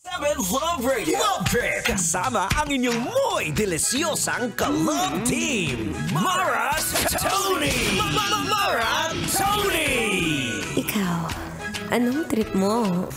Love Radio. Love Trip. Kasama ang inyong muy delisyosang ka-love team. Mara Tony. Mara Tony. Ikaw, anong trip mo?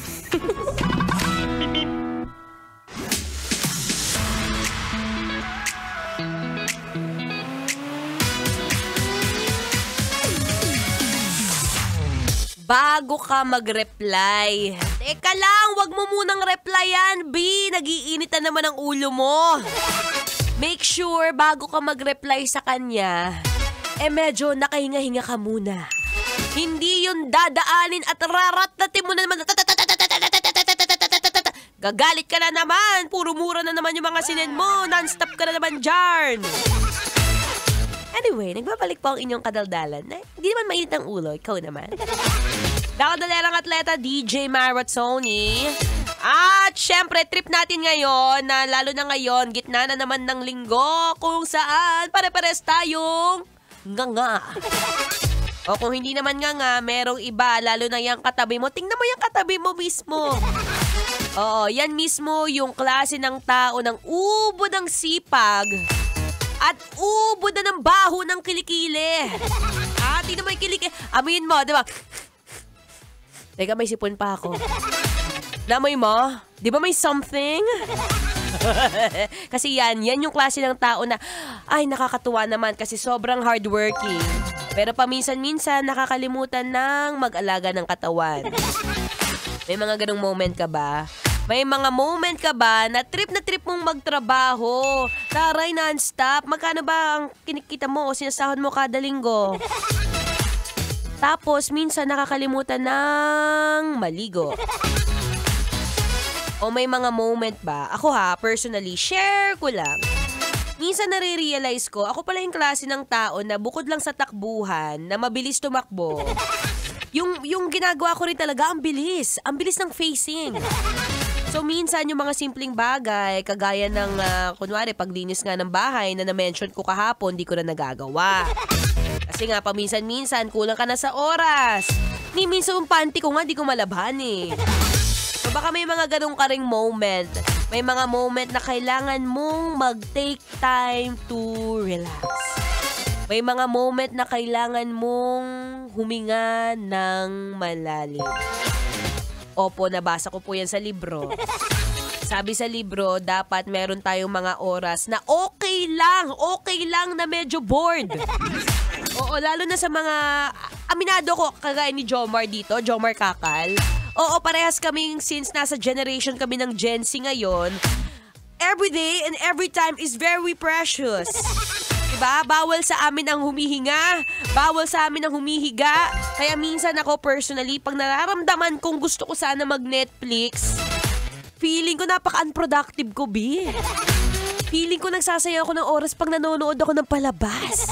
Bago ka mag-reply. Teka lang, wag mo munang replyan, B. Nag-iinit na naman ang ulo mo. Make sure, bago ka mag-reply sa kanya, medyo nakahinga-hinga ka muna. Hindi yun dadaanin at raratatin mo na naman. Gagalit ka na naman. Puro mura na naman yung mga sinend mo. Non-stop ka na naman dyan. Anyway, nagbabalik po ang inyong kadaldalan. Hindi naman mainit ang ulo. Ikaw naman. Dakadalerang atleta DJ Mara Tony. At syempre, trip natin ngayon na lalo na ngayon, gitna na naman ng linggo kung saan pare-pares tayong nga. O kung hindi naman nga, merong iba, lalo na yung katabi mo. Tingnan mo yung katabi mo mismo. Oo, yan mismo yung klase ng tao ng ubod ng sipag at ubod na ng baho ng kilikili. Tingnan mo yung kilikili. Amin mo, di ba? Teka, may sipon pa ako. Namoy mo? Di ba may something? Kasi yan yung klase ng tao na, ay, nakakatuwa naman kasi sobrang hardworking. Pero paminsan-minsan, nakakalimutan ng mag-alaga ng katawan. May mga ganong moment ka ba? May mga moment ka ba na trip mong magtrabaho? Taray, non-stop. Magkano ba ang kinikita mo o sinasahod mo kada linggo? Tapos, minsan nakakalimutan ng maligo. O may mga moment ba? Ako personally, share ko lang. Minsan nare-realize ko, ako pala yung klase ng tao na bukod lang sa takbuhan, na mabilis tumakbo, yung ginagawa ko rin talaga, ang bilis. Ang bilis ng facing. So, minsan yung mga simpleng bagay, kagaya ng, kunwari, paglinis nga ng bahay na na-mention ko kahapon, di ko na nagagawa. Kasi nga, paminsan-minsan, kulang ka na sa oras. Minsan yung panty ko nga, di ko malabhan eh. So baka may mga ganong ka ring moment. May mga moment na kailangan mong mag-take time to relax. May mga moment na kailangan mong huminga ng malalim. Opo, nabasa ko po yan sa libro. Sabi sa libro, dapat meron tayong mga oras na okay lang na medyo bored. Oo, lalo na sa mga, aminado ko, kagaya ni Jomar dito, Jomar Kakal. Oo, parehas kaming since nasa generation kami ng Gen Z ngayon. Every day and every time is very precious. Diba? Bawal sa amin ang humihinga. Bawal sa amin ang humihiga. Kaya minsan ako personally, pag nararamdaman kong gusto ko sana mag-Netflix, feeling ko napaka-unproductive ko, B. Feeling ko nagsasayang ako ng oras pag nanonood ako ng palabas.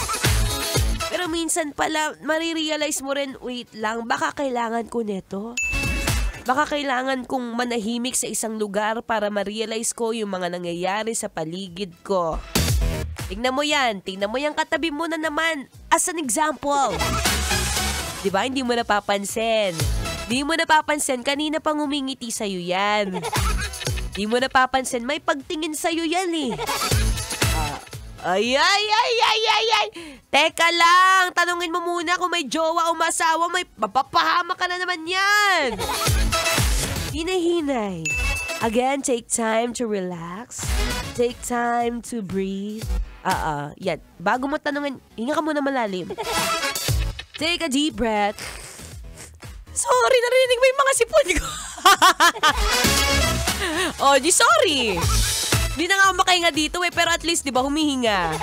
Pero minsan pala, marirealize mo rin, wait lang, baka kailangan ko neto. Baka kailangan kong manahimik sa isang lugar para ma-realize ko yung mga nangyayari sa paligid ko. Tingnan mo yan. Tingnan mo yung katabi mo na naman. As an example. Diba? Hindi mo napapansin. Hindi mo napapansin. Kanina pang umingiti sa'yo yan. Hindi mo napapansin. May pagtingin sa'yo yan eh. Ay. Teka lang. Tanungin mo muna kung may jowa o masawa. May mapapahama ka na naman yan. Hinay-hinay. Again, take time to relax. Take time to breathe. Yan. Bago mo tanungin, hinga ka muna malalim. Take a deep breath. Sorry, narinig mo yung mga sipon ko. Sorry. Hindi na nga makahinga dito pero at least, di ba, humihinga.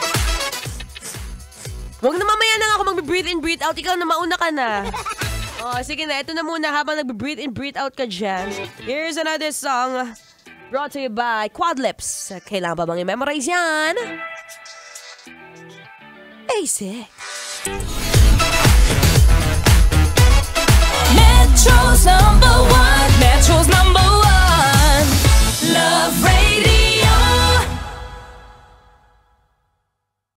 Huwag na mamaya na ako mag-breathe in, breathe out. Ikaw na mauna ka na. Sige na. Ito na muna habang nag-breathe in, breathe out ka dyan. Here's another song brought to you by Quadlips. Kailangan ba bang i-memorize yan? Basic. Metro's #1